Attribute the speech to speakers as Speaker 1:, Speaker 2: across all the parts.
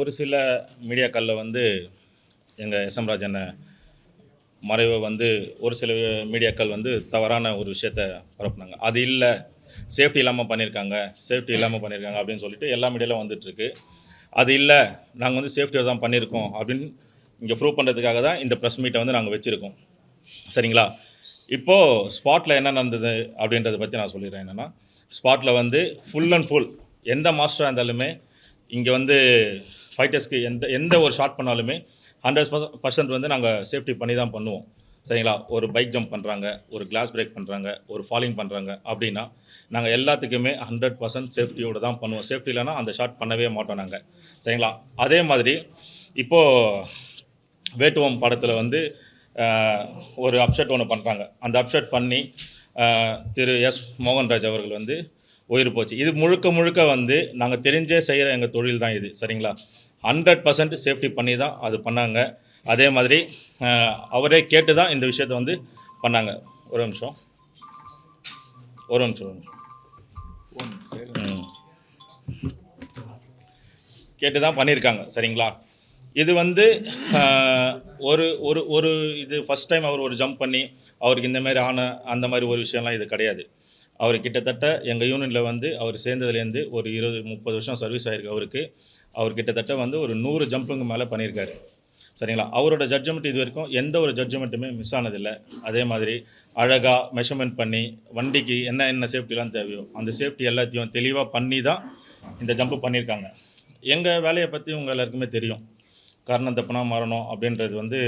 Speaker 1: ஒரு சில மீடியாக்களில் வந்து எங்கள் எஸ்எம் ராஜன் மறைவை வந்து ஒரு சில மீடியாக்கள் வந்து தவறான ஒரு விஷயத்த பரப்புனாங்க. அது இல்லை, சேஃப்டி இல்லாமல் பண்ணியிருக்காங்க அப்படின்னு சொல்லிட்டு எல்லா மீடியாவிலும் வந்துட்டுருக்கு. அது இல்லை, நாங்கள் வந்து சேஃப்டியோடு தான் பண்ணியிருக்கோம் அப்படின்னு இங்கே ப்ரூவ் பண்ணுறதுக்காக தான் இந்த ப்ரெஸ் மீட்டை வந்து நாங்கள் வச்சுருக்கோம். சரிங்களா? இப்போது ஸ்பாட்டில் என்ன நடந்தது அப்படின்றத பற்றி நான் சொல்லிடுறேன். என்னென்னா, ஸ்பாட்டில் வந்து ஃபுல் அண்ட் ஃபுல் எந்த மாஸ்டராக இருந்தாலுமே இங்கே வந்து ஃபைட்டர்ஸ்க்கு எந்த ஒரு ஷாட் பண்ணாலுமே 100% வந்து நாங்கள் சேஃப்டி பண்ணி தான் பண்ணுவோம். சரிங்களா? ஒரு பைக் ஜம்ப் பண்ணுறாங்க, ஒரு கிளாஸ் பிரேக் பண்ணுறாங்க, ஒரு ஃபாலிங் பண்ணுறாங்க அப்படின்னா நாங்கள் எல்லாத்துக்குமே 100% சேஃப்டியோடு தான் பண்ணுவோம். சேஃப்டி இல்லைனா அந்த ஷாட் பண்ணவே மாட்டோம் நாங்கள். சரிங்களா? அதே மாதிரி இப்போது வேட்டுவம் படத்தில் வந்து ஒரு அப்செட் ஒன்று பண்ணுறாங்க. அந்த அப்செட் பண்ணி திரு எஸ் மோகன்ராஜ் அவர்கள் வந்து உயிர் போச்சு. இது முழுக்க வந்து நாங்கள் தெரிஞ்சே செய்கிற எங்கள் தொழில் தான் இது. சரிங்களா? 100% சேஃப்டி பண்ணி தான் அது பண்ணாங்க. அதே மாதிரி அவரே கேட்டு தான் இந்த விஷயத்த வந்து பண்ணாங்க. ஒரு நிமிஷம் கேட்டு தான் பண்ணியிருக்காங்க. சரிங்களா? இது வந்து ஒரு ஒரு ஒரு இது ஃபஸ்ட் டைம் அவர் ஒரு ஜம்ப் பண்ணி அவருக்கு இந்தமாரி அந்த மாதிரி ஒரு விஷயம்லாம் இது கிடையாது. அவர் கிட்டத்தட்ட எங்கள் யூனியனில் வந்து அவர் சேர்ந்ததுலேருந்து ஒரு 20-30 வருஷம் சர்வீஸ் ஆகிருக்கு அவருக்கு. அவர் கிட்டத்தட்ட வந்து ஒரு 100 ஜம்புங்க மேலே பண்ணியிருக்காரு. சரிங்களா? அவரோட ஜட்ஜ்மெண்ட் இது வரைக்கும் எந்த ஒரு ஜட்ஜ்மெண்ட்டுமே மிஸ் ஆனதில்லை. அதே மாதிரி அழகாக மெஷர்மெண்ட் பண்ணி வண்டிக்கு என்ன சேஃப்டிலாம் தேவையோ அந்த சேஃப்டி எல்லாத்தையும் தெளிவாக பண்ணி தான் இந்த ஜம்ப்பு பண்ணியிருக்காங்க. எங்கள் வேலையை பற்றி உங்கள் எல்லாருக்குமே தெரியும். காரணம் தப்புனா மரணம் அப்படின்றது வந்து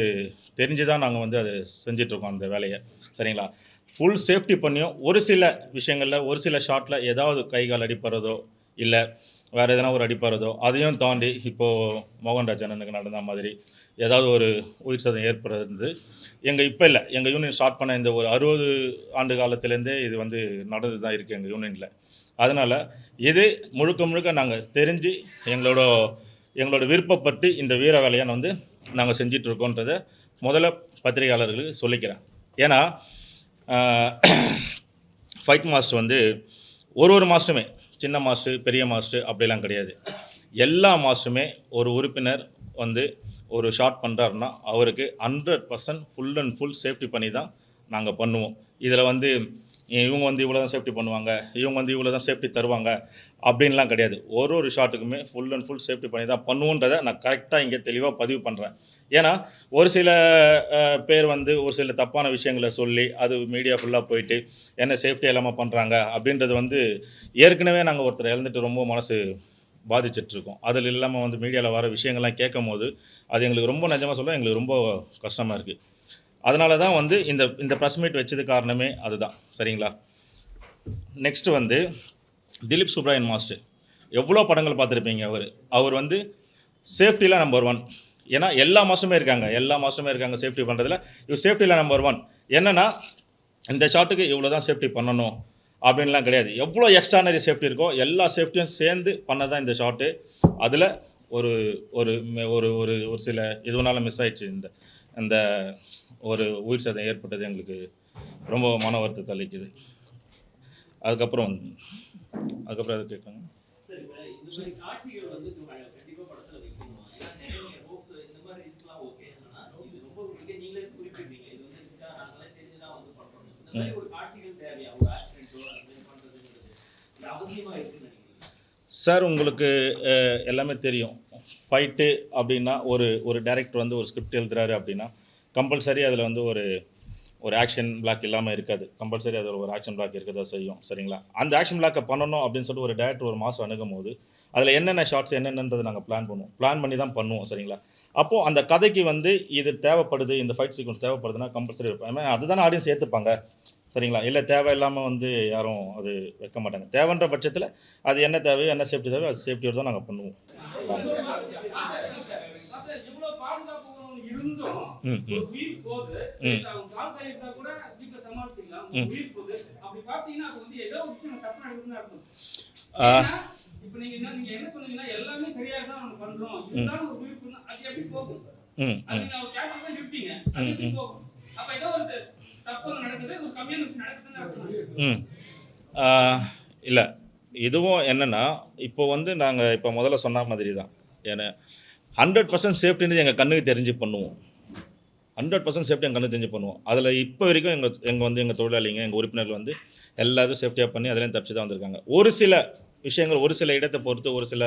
Speaker 1: தெரிஞ்சு தான் நாங்கள் வந்து அதை செஞ்சிட்ருக்கோம் அந்த வேலையை. சரிங்களா? ஃபுல் சேஃப்டி பண்ணியும் ஒரு சில விஷயங்களில் ஒரு சில ஷாட்டில் ஏதாவது கை கால் அடிப்படுறதோ இல்லை வேறு எதனா ஒரு அடிப்படுறதோ அதையும் தாண்டி இப்போது மோகன்ராஜ் அண்ணனுக்கு நடந்த மாதிரி ஏதாவது ஒரு உயிர் சேதம் ஏற்படுறது இப்போ இல்லை, எங்கள் யூனியன் ஸ்டார்ட் பண்ண இந்த ஒரு 60 ஆண்டு காலத்துலேருந்தே இது வந்து நடந்து தான் இருக்குது எங்கள் யூனியனில். அதனால் இது முழுக்க நாங்கள் தெரிஞ்சு எங்களோட விருப்பப்பட்டு இந்த வீர வேலையை வந்து நாங்கள் செஞ்சிட்ருக்கோன்றதை முதல்ல பத்திரிகையாளர்களுக்கு சொல்லிக்கிறேன். ஏன்னா ஃபைட் மாஸ்டர் வந்து ஒரு மாஸ்டருமே சின்ன மாஸ்டர் பெரிய மாஸ்டர் அப்படிலாம் கிடையாது. எல்லா மாஸ்டருமே ஒரு உறுப்பினர் வந்து ஒரு ஷாட் பண்ணுறாருன்னா அவருக்கு 100% ஃபுல் அண்ட் ஃபுல் சேஃப்டி பண்ணி தான் நாங்கள் பண்ணுவோம். இதில் வந்து இவங்க வந்து இவ்வளோ தான் சேஃப்டி பண்ணுவாங்க, இவங்க வந்து இவ்வளோ தான் சேஃப்டி தருவாங்க அப்படின்லாம் கிடையாது. ஒரு ஷாட்டுக்குமே ஃபுல் அண்ட் ஃபுல் சேஃப்டி பண்ணி தான் பண்ணுவோன்றதை நான் கரெக்டாக இங்கே தெளிவாக பதிவு பண்ணுறேன். ஏன்னா ஒரு சில பேர் வந்து ஒரு சில தப்பான விஷயங்களை சொல்லி அது மீடியா ஃபுல்லாக போயிட்டு என்ன சேஃப்டி இல்லாமல் பண்ணுறாங்க அப்படின்றது வந்து ஏற்கனவே நாங்கள் ஒருத்தர் இழந்துட்டு ரொம்ப மனசு பாதிச்சிட்ருக்கோம். அதில் இல்லாமல் வந்து மீடியாவில் வர விஷயங்கள்லாம் கேட்கும் போது அது எங்களுக்கு ரொம்ப நிஜமாக சொல்ல எங்களுக்கு ரொம்ப கஷ்டமாக இருக்குது. அதனால தான் வந்து இந்த ப்ரெஸ் மீட் வச்சது காரணமே அதுதான். சரிங்களா? நெக்ஸ்ட்டு வந்து திலீப் சுப்ராயன் மாஸ்டர் எவ்வளோ படங்கள் பார்த்துருப்பீங்க. அவர் வந்து சேஃப்டியில் நம்பர் 1. ஏன்னா எல்லா மாஸ்டருமே இருக்காங்க சேஃப்டி பண்ணுறதுல. இவர் சேஃப்டியில் நம்பர் 1. என்னென்னா இந்த ஷாட்டுக்கு இவ்வளோ தான் சேஃப்டி பண்ணணும் அப்படின்லாம் கிடையாது. எவ்வளோ எக்ஸ்ட்ரானரி சேஃப்டி இருக்கோ எல்லா சேஃப்டியும் சேர்ந்து பண்ண தான் இந்த ஷாட்டு. அதில் ஒரு ஒரு ஒரு ஒரு சில இதுனால மிஸ் ஆகிடுச்சு. இந்த ஒரு உயிர் சேதம் ஏற்பட்டது எங்களுக்கு ரொம்ப மன வருத்தத்தை அளிக்குது. அதுக்கப்புறம் அதை கேட்காங்க. சார் உங்களுக்கு எல்லாமே தெரியும். ஃபைட்டு அப்படின்னா ஒரு டைரக்டர் வந்து ஒரு ஸ்கிரிப்ட் எழுதுறாரு அப்படின்னா கம்பல்சரி அதில் வந்து ஒரு ஆக்ஷன் பிளாக் இல்லாமல் இருக்காது. கம்பல்சரி அதில் ஒரு ஆக்ஷன் பிளாக் இருக்க தான் செய்யும். சரிங்களா? அந்த ஆக்ஷன் பிளாக்கை பண்ணணும் அப்படின்னு சொல்லிட்டு ஒரு டேரக்டர் ஒரு மாதம் அணுகும் போது அதில் என்னென்ன ஷார்ட்ஸ் என்னென்னதை நாங்கள் பிளான் பண்ணி தான் பண்ணுவோம். சரிங்களா? அப்போது அந்த கதைக்கு வந்து இது தேவைப்படுது, இந்த ஃபைட் சீக்வன்ஸ் தேவைப்படுதுன்னா கம்பல்சரி வைப்பேன். அதுதானே ஆடியன்ஸ் ஏற்றுப்பாங்க. சரிங்களா? இல்லை தேவையில்லாமல் வந்து யாரும் அது வைக்க மாட்டாங்க. தேவைன்ற பட்சத்தில் அது என்ன தேவையோ என்ன சேஃப்டி தேவையோ அது சேஃப்டியோடு தான் நாங்கள் பண்ணுவோம். இல்லை இதுவும் என்னென்னா இப்போ வந்து நாங்கள் இப்போ முதல்ல சொன்ன மாதிரி தான் ஏன்னா 100% சேஃப்டின்றது எங்கள் கண்ணுக்கு தெரிஞ்சு பண்ணுவோம். 100% சேஃப்டி எங்கள் கண்ணுக்கு தெரிஞ்சு பண்ணுவோம். அதில் இப்போ வரைக்கும் எங்கள் தொழிலாளிங்க, எங்கள் உறுப்பினர்கள் வந்து எல்லாரும் சேஃப்டியாக பண்ணி அதுலேயும் தப்பிச்சு தான் வந்திருக்காங்க. ஒரு சில விஷயங்கள், ஒரு சில இடத்தை பொறுத்து, ஒரு சில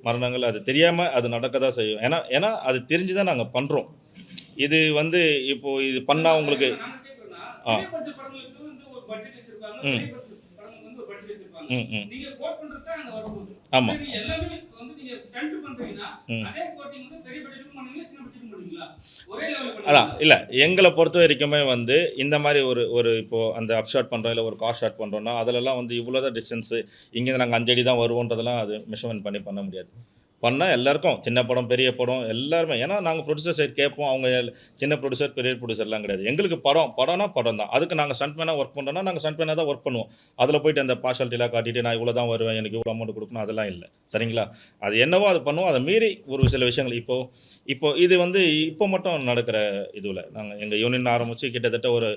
Speaker 1: மரணங்கள் அது தெரியாமல் அது நடக்க தான் செய்யும். ஏன்னா ஏன்னா அது தெரிஞ்சு தான் நாங்கள் பண்ணுறோம். இது வந்து இப்போது இது பண்ணால் உங்களுக்கு ஆ ம் ம் ம் ஆமாம் ம் அதான் இல்லை எங்களை பொறுத்த வரைக்குமே வந்து இந்த மாதிரி ஒரு ஒரு இப்போது அந்த அப் ஷாட் பண்ணுறோம், இல்லை ஒரு கார் ஷாட் பண்ணுறோன்னா அதிலெல்லாம் வந்து இவ்வளோ தான் டிஸ்டன்ஸு, இங்கேருந்து நாங்கள் 5 அடி தான் வருவோன்றதெல்லாம் அது மெஷர்மெண்ட் பண்ண முடியாது. பண்ணால் எல்லாருக்கும் சின்ன படம், பெரிய படம் எல்லாருமே, ஏன்னா நாங்கள் ப்ரொடியூசர் சைடு கேட்போம். அவங்க சின்ன ப்ரொடியூசர், பெரிய ப்ரொடியூசர்லாம் கிடையாது. எங்களுக்கு படம்னா படம் தான். அதுக்கு நாங்கள் ஸ்டண்ட்மேனாக ஒர்க் பண்ணுறோன்னா நாங்கள் ஸ்டண்ட்மேனாக தான் ஒர்க் பண்ணுவோம். அதில் போயிட்டு அந்த பார்ஷாலிட்டிலாம் காட்டிட்டு நான் இவ்வளோ தான் வருவேன், எனக்கு இவ்வளோ அமௌண்ட் கொடுக்கணும் அதெல்லாம் இல்லை. சரிங்களா? அது என்னவோ அது பண்ணுவோம். அதை மீறி ஒரு சில விஷயங்கள் இப்போ இது வந்து இப்போ மட்டும் நடக்கிற இதுவில் நாங்கள் எங்கள் யூனியன் ஆரம்பித்து கிட்டத்தட்ட ஒரு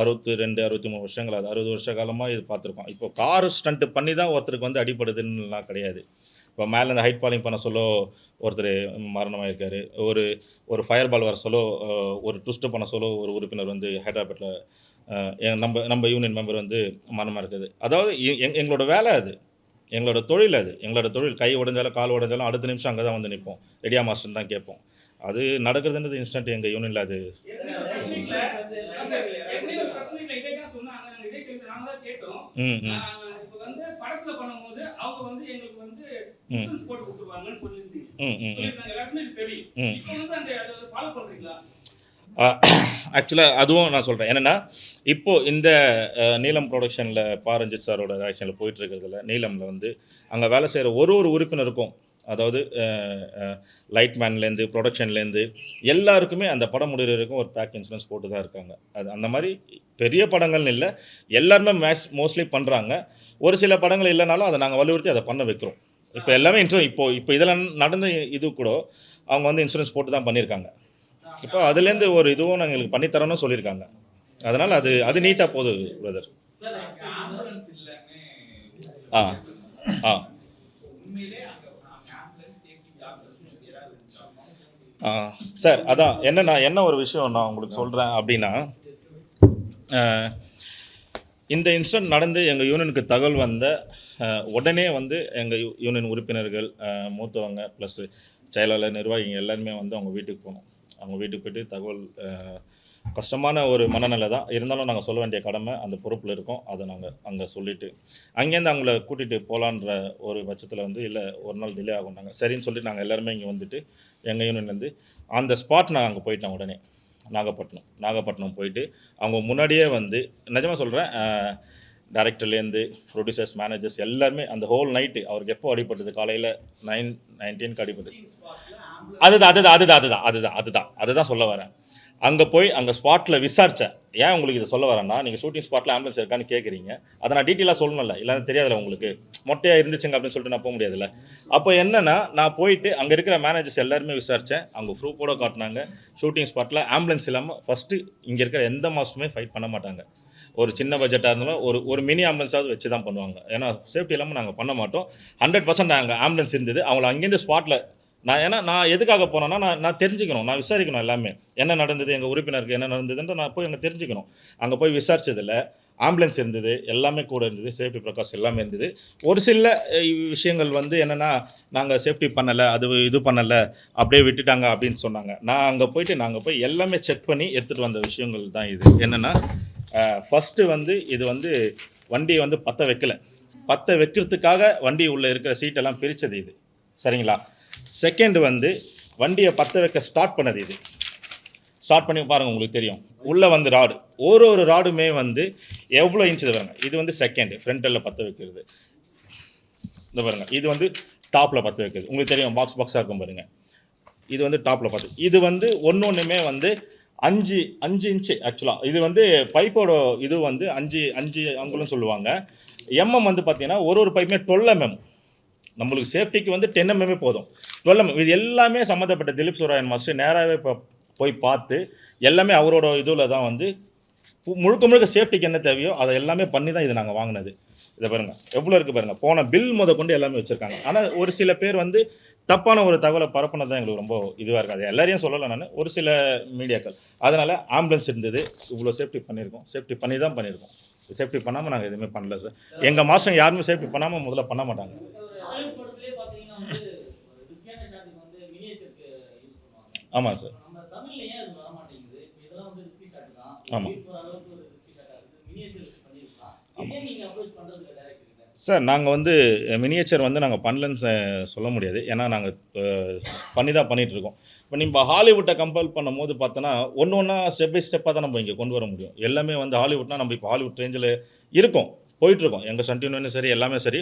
Speaker 1: 62, 63 வருஷங்கள், அது 60 வருஷ காலமாக இது பார்த்துருக்கோம். இப்போ கார் ஸ்டண்ட்டு பண்ணி தான் ஒருத்தருக்கு வந்து அடிப்படுதுன்னுலாம் கிடையாது. இப்போ மேலே இந்த ஹைட் பாலிங் பண்ண சொல்ல ஒருத்தர் மரணமாயிருக்காரு. ஒரு ஒரு ஃபயர் பால் வர சொல்ல ஒரு ட்விஸ்ட்டு பண்ண சொல்ல ஒரு உறுப்பினர் வந்து ஹைதராபாத்தில் நம்ம யூனியன் மெம்பர் வந்து மரணமாக இருக்குது. அதாவது எங்களோட வேலை அது, எங்களோட தொழில் அது. எங்களோட தொழில் கை உடைஞ்சாலும் கால் உடைஞ்சாலும் அடுத்த நிமிஷம் அங்கே தான் வந்து நிற்போம். ரெடியா மாஸ்டர்னு தான் கேட்போம். அது நடக்கிறதுன்றது இன்ஸ்டன்ட் எங்கள் யூனியனில் அது ம் ம் ம் ம் ம் ம் ஆக்சுவலாக அதுவும் நான் சொல்கிறேன். என்னென்னா இப்போது இந்த நீலம் ப்ரொடக்ஷனில் ரஞ்சித் சாரோட டைரக்ஷனில் போயிட்டுருக்கிறதுல நீலமில் வந்து அங்கே வேலை செய்கிற ஒரு உறுப்பினருக்கும், அதாவது லைட்மேன்லேருந்து ப்ரொடக்ஷன்லேருந்து எல்லாருக்குமே அந்த படம் முடிகிறதுக்கும் ஒரு பேக் இன்சூரன்ஸ் போட்டு தான் இருக்காங்க. அது அந்த மாதிரி பெரிய படங்கள்னு இல்லை, எல்லாருமே மோஸ்ட்லி பண்ணுறாங்க. ஒரு சில படங்கள் இல்லைனாலும் அதை நாங்கள் வலியுறுத்தி அதை பண்ண வைக்கிறோம். இப்போ எல்லாமே இப்போ இதெல்லாம் நடந்த இது கூட அவங்க வந்து இன்சூரன்ஸ் போட்டு தான் பண்ணியிருக்காங்க. இப்போ அதுலேருந்து ஒரு இதுவும் நாங்கள் எங்களுக்கு பண்ணித்தரோன்னு சொல்லியிருக்காங்க. அதனால் அது நீட்டாக போகுது பிரதர். ஆ ஆ சார், அதான் என்ன ஒரு விஷயம் நான் உங்களுக்கு சொல்கிறேன் அப்படின்னா, இந்த இன்சிடென்ட் நடந்து எங்கள் யூனியனுக்கு தகவல் வந்த உடனே வந்து எங்கள் யூனியன் உறுப்பினர்கள், மூத்தவங்க ப்ளஸ் செயலாளர், நிர்வாகிகள் எல்லாருமே வந்து அவங்க வீட்டுக்கு போனோம். அவங்க வீட்டுக்கு போய்ட்டு தகவல், கஷ்டமான ஒரு மனநிலை தான் இருந்தாலும் நாங்கள் சொல்ல வேண்டிய கடமை அந்த பொறுப்பில் இருக்கோம். அதை நாங்கள் அங்கே சொல்லிவிட்டு அங்கேருந்து அவங்கள கூட்டிகிட்டு போகலான்ற ஒரு பட்சத்தில் வந்து இல்லை ஒரு நாள் டிலே ஆகும்னாங்க. சரின்னு சொல்லிட்டு நாங்கள் எல்லாருமே இங்கே வந்துட்டு எங்கள் யூனியன்லேருந்து அந்த ஸ்பாட் நான் அங்கே போயிட்டேன். உடனே நாகப்பட்டினம் போயிட்டு அவங்க முன்னாடியே வந்து நிஜமாக சொல்கிறேன், டைரக்டர்லேருந்து ப்ரொடியூசர்ஸ், மேனேஜர்ஸ் எல்லாருமே அந்த ஹோல் நைட்டு அவருக்கு எப்போ அடிப்பட்டது, காலையில் 9:19க்கு அடிப்பட்டது. அதுதான் சொல்ல வரேன். அங்கே போய் அங்கே ஸ்பாட்டில் விசாரித்தேன். ஏன் உங்களுக்கு இதை சொல்ல வரேன்னா, நீங்கள் ஷூட்டிங் ஸ்பாட்டில் ஆம்புலன்ஸ் இருக்கான்னு கேட்குறீங்க. அதை நான் டீட்டெயிலாக சொல்லணும்ல, இல்லைன்னா தெரியாதுல்ல உங்களுக்கு. மொட்டையாக இருந்துச்சுங்க அப்படின்னு சொல்லிட்டு நான் போக முடியாதுல்ல. அப்போ என்னென்னா நான் போயிட்டு அங்கே இருக்கிற மேனேஜர்ஸ் எல்லாருமே விசாரித்தேன். அவங்க ப்ரூஃபோட காட்டினாங்க. ஷூட்டிங் ஸ்பாட்டில் ஆம்புலன்ஸ் இல்லாமல் ஃபஸ்ட்டு இங்கே இருக்கிற எந்த மாஸ்டருமே ஃபைட் பண்ண மாட்டாங்க. ஒரு சின்ன பட்ஜெட்டாக இருந்தாலும் ஒரு மினி ஆம்புலன்ஸாவது வச்சு தான் பண்ணுவாங்க. ஏன்னா சேஃப்டி இல்லாமல் நாங்கள் பண்ண மாட்டோம். 100% நாங்கள் ஆம்புலன்ஸ் இருந்தது. அவங்கள அங்கேருந்து ஸ்பாட்டில் நான் எதுக்காக போனேன்னா, நான் தெரிஞ்சுக்கணும், நான் விசாரிக்கணும் எல்லாமே. என்ன நடந்தது, எங்கள் உறுப்பினருக்கு என்ன நடந்ததுன்ற நான் போய் அங்கே தெரிஞ்சுக்கணும். அங்கே போய் விசாரித்ததில் ஆம்புலன்ஸ் இருந்தது, எல்லாமே கூட இருந்தது, சேஃப்டி ப்ரிகாஷன் எல்லாமே இருந்தது. ஒரு சில விஷயங்கள் வந்து என்னென்னா, நாங்கள் சேஃப்டி பண்ணலை, இது பண்ணலை, அப்படியே விட்டுட்டாங்க அப்படின்னு சொன்னாங்க. நாங்கள் போய் எல்லாமே செக் பண்ணி எடுத்துகிட்டு வந்த விஷயங்கள் தான் இது. என்னென்னா, ஃபஸ்ட்டு வந்து இது வந்து வண்டியை வந்து பற்ற வைக்கிறதுக்காக வண்டி உள்ளே இருக்கிற சீட்டெல்லாம் பிரித்தது இது. சரிங்களா? செகண்ட் வந்து வண்டியை பற்ற வைக்க ஸ்டார்ட் பண்ணது இது. ஸ்டார்ட் பண்ணி பாருங்கள், உங்களுக்கு தெரியும். உள்ளே வந்து ராடு, ஒரு ராடுமே வந்து எவ்வளோ இன்ச்சு பாருங்கள். இது வந்து செகண்டு ஃப்ரண்ட்டில் பற்ற வைக்கிறது. இந்த பாருங்கள், இது வந்து டாப்பில் பற்ற வைக்கிறது. உங்களுக்கு தெரியும், பாக்ஸாக இருக்கும் பாருங்கள். இது வந்து டாப்பில் பார்த்து, இது வந்து ஒன்றுமே வந்து 5 இன்ச்சு. ஆக்சுவலாக இது வந்து பைப்போட இது வந்து 5 அங்குலம் சொல்லுவாங்க. எம்எம் வந்து பார்த்தீங்கன்னா ஒரு பைப்புமே 12 mm. நம்மளுக்கு சேஃப்டிக்கு வந்து 10 mm போதும். 12 mm இது எல்லாமே சம்மந்தப்பட்ட திலீப் சூராயன் மாஸ்டர் நேராகவே போய் பார்த்து எல்லாமே அவரோட இதில் தான் வந்து முழுக்க சேஃப்டிக்கு என்ன தேவையோ அதை எல்லாமே பண்ணி தான் இதை நாங்கள் வாங்கினது. இதை பாருங்கள் எவ்வளோ இருக்குது பாருங்கள். போன பில் கொண்டு எல்லாமே வச்சுருக்காங்க. ஆனால் ஒரு சில பேர் வந்து தப்பான ஒரு தகவலை பரப்புனது தான் எங்களுக்கு ரொம்ப இதுவாக இருக்காது. எல்லாரையும் சொல்லலை நான், ஒரு சில மீடியாக்கள். அதனால் ஆம்புலன்ஸ் இருந்தது, இவ்வளோ சேஃப்டி பண்ணியிருக்கோம். சேஃப்டி பண்ணி தான் பண்ணியிருக்கோம். சேஃப்டி பண்ணாமல் நாங்கள் எதுவுமே பண்ணல சார். எங்கள் மாஸ்டர் யாருமே சேஃப்டி பண்ணாமல் முதல்ல பண்ண மாட்டாங்க. ஆமாம் சார். ஆமாம் சார். நாங்கள் வந்து மினியேச்சர் வந்து நாங்கள் பண்ணலன்னு சொல்ல முடியாது. ஏன்னா நாங்கள் பண்ணி தான் பண்ணிகிட்ருக்கோம். இப்போ நம்ம ஹாலிவுட்டை கம்பேர் பண்ணும்போது பார்த்தோன்னா ஒன்று ஒன்றா ஸ்டெப் பை ஸ்டெப்பாக தான் நம்ம இங்கே கொண்டு வர முடியும். எல்லாமே வந்து ஹாலிவுட்னா நம்ம இப்போ ஹாலிவுட் ரேஞ்சில் இருக்கோம், போயிட்டுருக்கோம். எங்கள் சன் டிவியும் சரி, எல்லாமே சரி,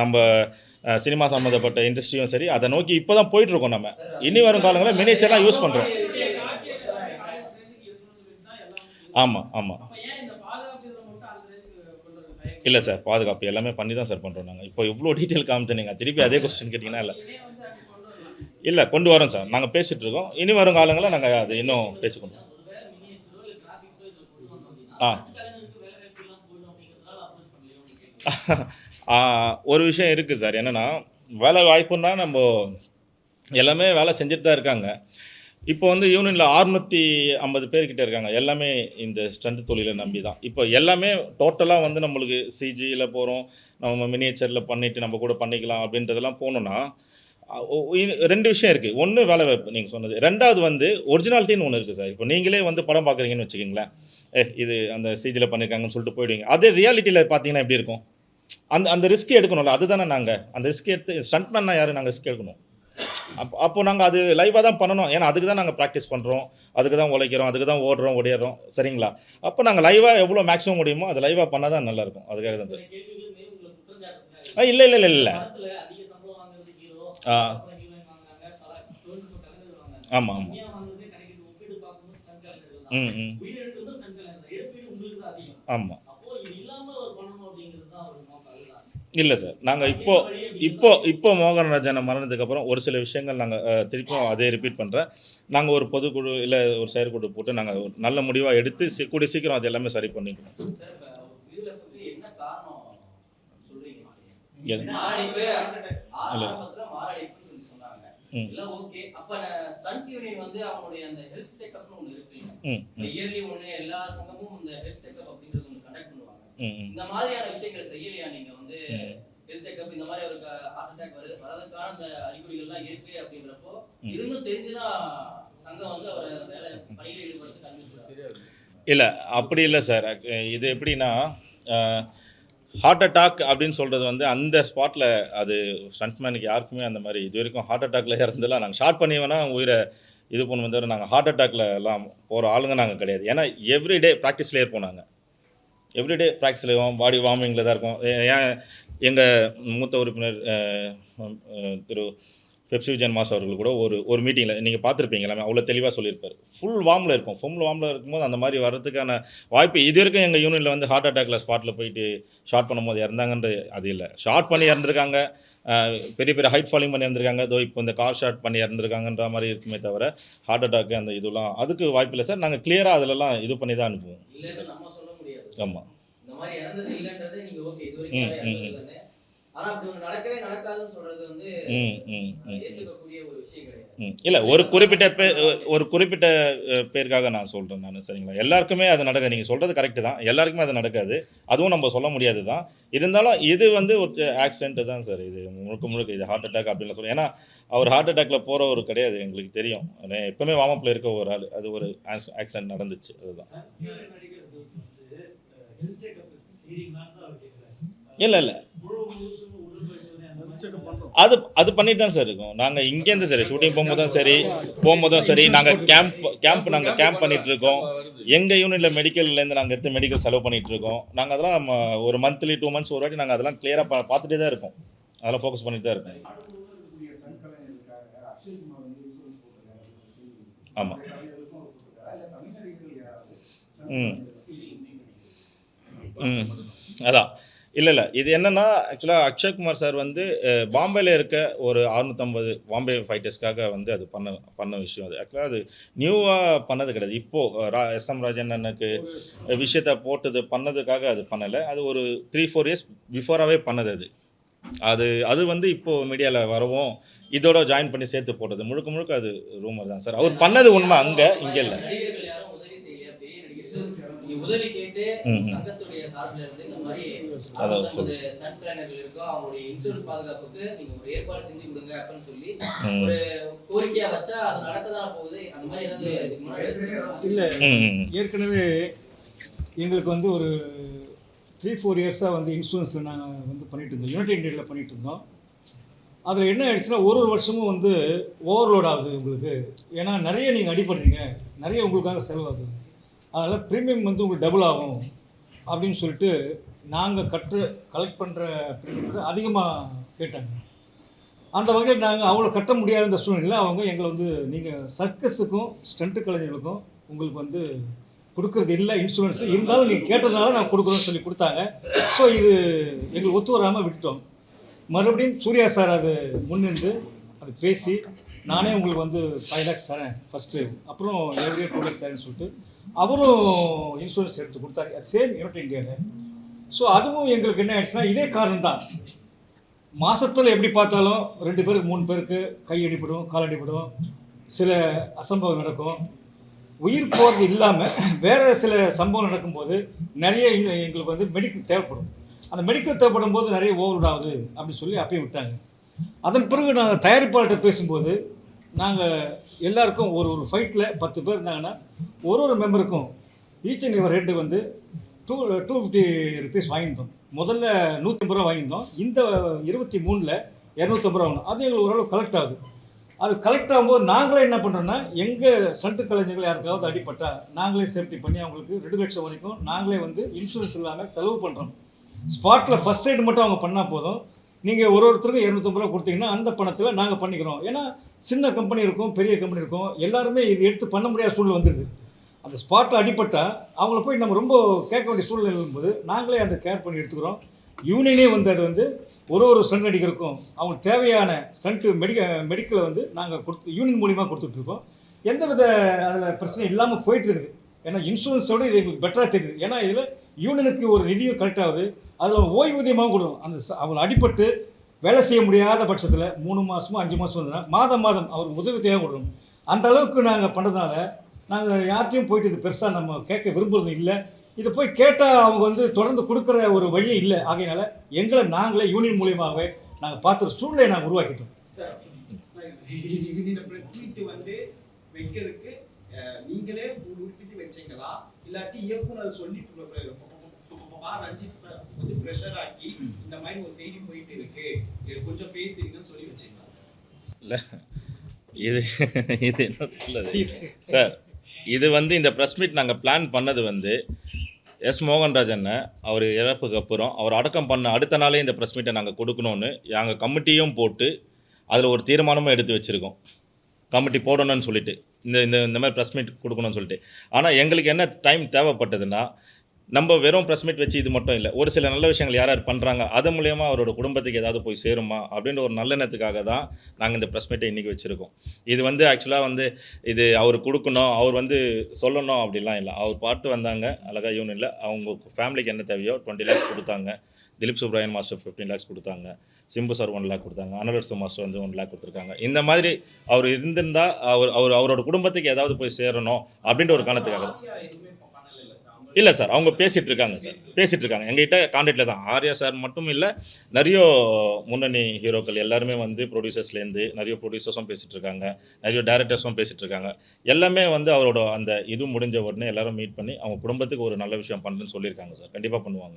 Speaker 1: நம்ம சினிமா சம்மந்தப்பட்ட இண்டஸ்ட்ரியும் சரி, அதை நோக்கி இப்போ தான் போயிட்டுருக்கோம். நம்ம இனி வரும் காலங்களில் மினியேச்சர்லாம் யூஸ் பண்ணுறோம். ஆமாம் ஆமாம். இல்லை சார், பாதுகாப்பு எல்லாமே பண்ணி தான் சார் பண்ணுறோம் நாங்கள். இப்போ இவ்வளோ டீட்டெயில் காமிச்சு நீங்கள் திருப்பி அதே கொஸ்டின் கேட்டிங்கன்னா இல்லை இல்லை கொண்டு வரோம் சார். நாங்கள் பேசிகிட்ருக்கோம். இனி வரும் காலங்களில் நாங்கள் அது இன்னும் பேசிக்கொண்டோம். ஒரு விஷயம் இருக்குது சார். என்னென்னா, வேலை வாய்ப்புன்னா நம்ம எல்லாமே வேலை செஞ்சுட்டு தான் இருக்காங்க. இப்போ வந்து யூனியனில் 650 பேர்கிட்ட இருக்காங்க. எல்லாமே இந்த ஸ்டண்ட் தொழிலை நம்பி தான். இப்போ எல்லாமே டோட்டலாக வந்து நம்மளுக்கு சிஜியில் போகிறோம், நம்ம மினியேச்சரில் பண்ணிவிட்டு நம்ம கூட பண்ணிக்கலாம் அப்படின்றதெல்லாம் போகணுன்னா 2 விஷயம் இருக்குது. ஒன்று வேலை வாய்ப்பு நீங்கள் சொன்னது. 2வது வந்து ஒரிஜினாலிட்டின்னு ஒன்று இருக்குது சார். இப்போ நீங்களே வந்து படம் பார்க்குறீங்கன்னு வச்சுக்கிங்களேன், இது அந்த சிஜியில் பண்ணியிருக்காங்கன்னு சொல்லிட்டு போயிடுவீங்க. அதே ரியாலிட்டியில் பார்த்தீங்கன்னா எப்படி இருக்கும்? அந்த ரிஸ்க் எடுக்கணும்ல. அதுதானே நாங்கள் அந்த ரிஸ்க் எடுத்து ஸ்டண்ட்மேன்னா யார்? நாங்கள் ரிஸ்க் எடுக்கணும். அப்போ நாங்கள் அது லைவாக தான் பண்ணணும். ஏன்னா அதுக்கு தான் நாங்கள் ப்ராக்டிஸ் பண்ணுறோம், அதுக்கு தான் உழைக்கிறோம், அதுக்கு தான் ஓடுறோம் ஓடிடுறோம். சரிங்களா? அப்போ நாங்கள் லைவாக எவ்வளோ மேக்ஸிமம் முடியுமோ அது லைவாக பண்ணால் தான் நல்லாயிருக்கும். அதுக்காக தான் சார். இல்லை இல்லை இல்லை இல்லை. ஆமாம் ஆமாம். ம் ம். ஆமாம். இல்லை சார். நாங்கள் இப்போ மோகன்ராஜனை மரணத்துக்கப்புறம் ஒரு சில விஷயங்கள் நாங்கள் திருப்பியும் அதே ரிப்பீட் பண்ணுறேன். நாங்கள் ஒரு பொதுக்குழு இல்லை ஒரு செயற்குழு போட்டு நாங்கள் ஒரு நல்ல முடிவாக எடுத்து கூடிய சீக்கிரம் அது எல்லாமே சரி பண்ணிக்கணும்.
Speaker 2: இந்த மாதிரியான விஷயங்களை செய்யலையா நீங்க வந்து ஹெல்த் செக்அப் இந்த மாதிரி ஒரு ஹார்ட் அட்டாக் வரதுக்கான அந்த அறிகுறிகள்லாம் இருக்கு அப்படின்றப்போ இருந்தும் தெரிஞ்சுதான் சங்கம் வந்து அவரை வேலை பணியில் ஈடுபடுத்த கண்டிப்பாக?
Speaker 1: இல்லை அப்படி இல்லை சார். இது எப்படின்னா ஹார்ட் அட்டாக் அப்படின்னு சொல்கிறது வந்து அந்த ஸ்பாட்டில் அது ஸ்டண்ட்மேனுக்கு யாருக்குமே அந்த மாதிரி இது வரைக்கும் ஹார்ட் அட்டாக்ல இறந்துலாம் நாங்கள் ஷார்ட் பண்ணி வேணால் உயிரை இது பண்ணுவோம் தவிர நாங்கள் ஹார்ட் அட்டாக்ல எல்லாம் போகிற ஆளுங்க நாங்கள் கிடையாது. ஏன்னா எவ்ரிடே ப்ராக்டிஸ்லேயே இருப்போம். நாங்கள் எவ்ரிடே ப்ராக்டிஸில் பாடி வார்மிங்கில் தான் இருக்கும். ஏன் எங்கள் மூத்த உறுப்பினர் திரு பெப்சி விஜயன் மாஸ் அவர்கள் கூட ஒரு மீட்டிங்கில் நீங்கள் பார்த்துருப்பீங்க, எல்லாமே அவ்வளோ தெளிவாக சொல்லியிருப்பார். ஃபுல் வார்மில் இருப்போம். ஃபுல் வார்மில் இருக்கும்போது அந்த மாதிரி வர்றதுக்கான வாய்ப்பு இது வரைக்கும் எங்கள் யூனிட்டில் வந்து ஹார்ட் அட்டாக்ல ஸ்பாட்டில் போயிட்டு ஷார்ட் பண்ணும்போது இறந்தாங்கன்ற அது இல்லை. ஷார்ட் பண்ணி இறந்துருக்காங்க, பெரிய பெரிய ஹைட் ஃபாலிங் பண்ணி இறந்துருக்காங்க, இப்போ இந்த கார் ஷார்ட் பண்ணி இறந்துருக்காங்கன்ற மாதிரி இருக்குமே தவிர ஹார்ட் அட்டாக்கு அந்த இதெல்லாம் அதுக்கு வாய்ப்பு இல்லை சார். நாங்கள் கிளியராக அதிலெல்லாம் இது பண்ணி தான் அனுப்புவோம். ஆமாம்.
Speaker 2: இந்த மாதிரி இறந்தது இல்லன்றதை நீங்க ஓகே இது வரைக்கும் ஆனா அப்படி ஒன்று நடக்கவே நடக்காதுன்னு சொல்றது வந்து ஏற்றுக்கக்கூடிய ஒரு விஷயம் கிடையாது.
Speaker 1: இல்லை ஒரு குறிப்பிட்ட பேருக்காக நான் சொல்கிறேன் நான். சரிங்களா? எல்லாருக்குமே அது நடக்காது. நீங்கள் சொல்கிறது கரெக்டு தான். எல்லாருக்குமே அது நடக்காது. அதுவும் நம்ம சொல்ல முடியாது தான். இருந்தாலும் இது வந்து ஒரு ஆக்சிடென்ட்டு தான் சார். இது முழுக்க இது ஹார்ட் அட்டாக் அப்படின்னு சொல்லுவோம். ஏன்னா அவர் ஹார்ட் அட்டாக்ல போகிறவர் கிடையாது, எங்களுக்கு தெரியும். எப்பவுமே வார்மப்பில் இருக்க ஒரு ஆள். அது ஒரு ஆக்சிடென்ட் நடந்துச்சு. அதுதான். இல்லை இல்லை அது பண்ணிட்டு தான் சார் இருக்கோம். நாங்கள் இங்கேருந்து சரி ஷூட்டிங் போகும்போதும் சரி நாங்கள் கேம்ப் பண்ணிட்டு இருக்கோம். எங்கள் யூனிட்டில் மெடிக்கல்லேருந்து நாங்கள் எடுத்து மெடிக்கல் செலவு பண்ணிட்டு இருக்கோம். நாங்கள் அதெல்லாம் ஒரு மந்த்லி 2 months ஒரு வாட்டி நாங்கள் அதெல்லாம் கிளியராக பார்த்துட்டே தான் இருக்கோம். அதெல்லாம் ஃபோக்கஸ் பண்ணிட்டு தான் இருக்கோம். ஆமாம். அதான் இல்லை இது என்னென்னா ஆக்சுவலாக அக்ஷய்குமார் சார் வந்து பாம்பேயில் இருக்க ஒரு 650 பாம்பே ஃபைட்டர்ஸ்க்காக வந்து அது பண்ண விஷயம். அது ஆக்சுவலாக அது நியூவாக பண்ணது கிடையாது. இப்போது SM ராஜன் அண்ணனுக்கு விஷயத்தை போட்டது பண்ணதுக்காக அது பண்ணலை. அது ஒரு 3-4 years பிஃபோராகவே பண்ணது. அது அது அது வந்து இப்போது மீடியாவில் வரவும் இதோட ஜாயின் பண்ணி சேர்த்து போட்டது முழுக்க முழுக்க அது ரூமர் தான் சார். அவர் பண்ணது உண்மை அங்கே, இங்கே இல்லை.
Speaker 2: நடிகர்கள் யாரும் உதவி செய்யல, பெரிய நடிகர்கள் நீங்க உதவி கேட்டு
Speaker 1: ம்.
Speaker 2: சங்கத்துடைய சார்பில் இருந்து இந்த மாதிரி
Speaker 1: அதான்
Speaker 2: 59 ஸ்டண்ட் ட்ரைனர்கள் இருக்கோ அவங்களுடைய இன்சூரன்ஸ் பாதுகாப்புக்கு நீங்க ஒரு ஏற்பாடு செஞ்சு கொடுங்க அப்படின்னு சொல்லி
Speaker 1: ம்.
Speaker 2: ஒரு கோரிக்கையா வச்சா அது நடக்கதான் போகுது. அந்த மாதிரி ஏதாவது இதுக்கு முன்னாடி
Speaker 3: இல்லை,
Speaker 1: ம்.
Speaker 3: ஏற்கனவே எங்களுக்கு வந்து ஒரு 3-4 இயர்ஸாக வந்து இன்சூரன்ஸில் நாங்கள் வந்து பண்ணிகிட்டு இருந்தோம், யுனைடெட் இண்டியாவில் பண்ணிகிட்டு இருந்தோம். அதில் என்ன ஆயிடுச்சுன்னா ஒரு வருஷமும் வந்து ஓவர்லோட் ஆகுது உங்களுக்கு. ஏன்னா நிறைய நீங்கள் அடிபடுறீங்க, நிறைய உங்களுக்காக செலவாகுது, அதனால் ப்ரீமியம் வந்து உங்களுக்கு டபுள் ஆகும் அப்படின்னு சொல்லிட்டு நாங்கள் கலெக்ட் பண்ணுற ப்ரீமியம் அதிகமாக கேட்டாங்க. அந்த வகையில் நாங்கள் அவ்வளோ கட்ட முடியாத இந்த சூழ்நிலையில் அவங்க எங்களை வந்து நீங்கள் சர்க்கஸுக்கும் ஸ்டண்ட்டு கலைஞர்களுக்கும் உங்களுக்கு வந்து கொடுக்கறது இல்லை இன்சூரன்ஸு, இருந்தாலும் நீங்கள் கேட்டதுனால நான் கொடுக்குறோன்னு சொல்லி கொடுத்தாங்க. ஸோ இது எங்களுக்கு ஒத்து வராமல் விட்டுட்டோம். மறுபடியும் சூர்யா சார் அது முன்னின்று அது பேசி நானே உங்களுக்கு வந்து 5 lakhs தரேன் ஃபஸ்ட்டு, அப்புறம் எவ்ரியே 2 lakhs தரேன்னு சொல்லிட்டு அவரும் இன்சூரன்ஸ் எடுத்து கொடுத்தாரு, அது சேம் யுனைடெட் இந்தியாவில். ஸோ அதுவும் எங்களுக்கு என்ன ஆயிடுச்சுன்னா இதே காரணம் தான். மாதத்தில் எப்படி பார்த்தாலும் 2 பேருக்கு 3 பேருக்கு கை அடிபடும், கால் அடிபடும், சில அசம்பவம் நடக்கும். உயிர் போகிறது இல்லாமல் வேறு சில சம்பவம் நடக்கும்போது நிறைய எங்களுக்கு வந்து மெடிக்கல் தேவைப்படும். அந்த மெடிக்கல் தேவைப்படும் போது நிறைய ஓவர்லோட் ஆகுது அப்படின்னு சொல்லி அப்பயே விட்டாங்க. அதன் பிறகு நாங்கள் தயாரிப்பாளர்கிட்ட பேசும்போது நாங்கள் எல்லாருக்கும் ஒரு ஃபைட்டில் 10 பேர் இருந்தாங்கன்னா ஒரு மெம்பருக்கும் ஈச் அண்ட் இவர் ஹெட்டு வந்து 250 ருபீஸ் வாங்கியிருந்தோம். முதல்ல 150 ரூபா வாங்கியிருந்தோம். இந்த 23ல் 250 ரூபா வாங்கணும். அது எங்களுக்கு ஓரளவு கலெக்ட் ஆகுது. அது கலெக்ட் ஆகும்போது நாங்களே என்ன பண்ணுறோன்னா எங்கள் சண்டு கலைஞர்கள் யாருக்காவது அடிப்பட்டா நாங்களே சேஃப்டி பண்ணி அவங்களுக்கு 2 லட்சம் வரைக்கும் நாங்களே வந்து இன்சூரன்ஸ் இல்லாமல் செலவு பண்ணுறோம். ஸ்பாட்டில் ஃபஸ்ட் எய்ட் மட்டும் அவங்க பண்ணால் போதும். நீங்கள் ஒருத்தருக்கும் 250 ரூபா கொடுத்தீங்கன்னா அந்த பணத்தில் நாங்கள் பண்ணிக்கிறோம். ஏன்னா சின்ன கம்பெனி இருக்கும், பெரிய கம்பெனி இருக்கும், எல்லாருமே இது எடுத்து பண்ண முடியாத சூழ்நிலை வந்துடுது. அந்த ஸ்பாட்டில் அடிப்பட்டால் அவங்கள போய் நம்ம ரொம்ப கேட்க வேண்டிய சூழ்நிலை இருக்கும்போது நாங்களே அந்த கேர் பண்ணி எடுத்துக்கிறோம். யூனியனே வந்து அது வந்து ஒரு ஸ்டண்ட் அடிக்கிறதுக்கும் அவங்களுக்கு தேவையான ஸ்டண்ட்டு மெடிக்கலை வந்து நாங்கள் யூனியன் மூலிமா கொடுத்துட்ருக்கோம். எந்தவித அதில் பிரச்சனை இல்லாமல் போயிட்டுருக்குது. ஏன்னா இன்சூரன்ஸோடு இது எங்களுக்கு பெட்டராக தெரியுது. ஏன்னா இதில் யூனியனுக்கு ஒரு நிதியும் கரெக்ட் ஆகுது, அதில் ஓய்வூதியமாகவும் கொடுக்கும். அந்த அவங்க அடிபட்டு வேலை செய்ய முடியாத பட்சத்தில் 3 மாதமோ 5 மாதம் வந்ததுன்னா மாதம் அவருக்கு உதவி தேவை கொடுக்கணும். அந்த அளவுக்கு நாங்கள் பண்ணுறதுனால நாங்கள் யார்ட்டையும் போயிட்டு இது பெருசாக நம்ம கேட்க விரும்புறது இல்லை. இதை போய் கேட்டால் அவங்க வந்து தொடர்ந்து கொடுக்குற ஒரு வழியே இல்லை. ஆகையினால எங்களை நாங்களே யூனியன் மூலியமாகவே நாங்கள் பார்த்துற சூழ்நிலையை நாங்கள் உருவாக்கிட்டோம்.
Speaker 4: இந்த பிரஸ் மீட் வந்து வைக்கிறதுக்கு நீங்களே உறுப்பிட்டு வச்சீங்களா, இல்லாட்டி இயக்குனர் சொல்லி ரஞ்சித் சார் வந்து ப்ரெஷர் ஆக்கி இந்த மாதிரி ஒரு செய்தி போயிட்டு இருக்கு கொஞ்சம் பேசுறீங்கன்னு சொல்லி வச்சீங்களா சார்?
Speaker 1: இல்லை, இது என்ன சார், இது வந்து இந்த ப்ரெஸ் மீட் நாங்கள் பிளான் பண்ணது வந்து எஸ் மோகன்ராஜ் அண்ணன் அவர் இறப்புக்கு அப்புறம் அவர் அடக்கம் பண்ண அடுத்த நாளே இந்த ப்ரெஸ் மீட்டை நாங்கள் கொடுக்கணும்னு நாங்கள் கமிட்டியும் போட்டு அதில் ஒரு தீர்மானமும் எடுத்து வச்சுருக்கோம். கமிட்டி போடணும்னு சொல்லிட்டு இந்த மாதிரி ப்ரெஸ் மீட் கொடுக்கணும்னு சொல்லிட்டு. ஆனால் எங்களுக்கு என்ன டைம் தேவைப்பட்டதுன்னா நம்ம வெறும் ப்ரெஸ் மீட் வச்சு இது மட்டும் இல்லை, ஒரு சில நல்ல விஷயங்கள் யார் பண்ணுறாங்க அது மூலயமா அவரோட குடும்பத்துக்கு ஏதாவது போய் சேருமா அப்படின்ற ஒரு நல்லெண்ணத்துக்காக தான் நாங்கள் இந்த ப்ரெஸ் மீட்டை இன்றைக்கி வச்சுருக்கோம். இது வந்து ஆக்சுவலாக வந்து இது அவர் கொடுக்கணும், அவர் வந்து சொல்லணும் அப்படிலாம் இல்லை. அவர் பாட்டு வந்தாங்க அழகாக யூனியனில் அவங்க ஃபேமிலிக்கு என்ன தேவையோ 20 lakhs கொடுத்தாங்க. திலீப் சுப்ராயன் மாஸ்டர் 15 lakhs கொடுத்தாங்க. சிம்பு சார் 1 lakh கொடுத்தாங்க. அனலர்சு மாஸ்டர் வந்து 1 lakh கொடுத்துருக்காங்க. இந்த மாதிரி அவர் இருந்திருந்தால் அவரோட குடும்பத்துக்கு ஏதாவது போய் சேரணும் அப்படின்ற ஒரு காரணத்துக்காக தான். இல்லை சார், அவங்க பேசிகிட்டு இருக்காங்க எங்ககிட்ட கான்டாக்டில் தான். ஆர்யா சார் மட்டும் இல்லை, நிறைய முன்னணி ஹீரோக்கள் எல்லாருமே வந்து ப்ரொடியூசர்ஸ்லேருந்து நிறைய ப்ரொடியூசர்ஸும் பேசிகிட்டு இருக்காங்க, நிறைய டேரக்டர்ஸும் பேசிகிட்டு இருக்காங்க. எல்லாமே வந்து அவரோட அந்த இது முடிஞ்ச உடனே எல்லாரும் மீட் பண்ணி அவங்க குடும்பத்துக்கு ஒரு நல்ல விஷயம் பண்ணுறேன்னு சொல்லியிருக்காங்க சார். கண்டிப்பாக பண்ணுவாங்க.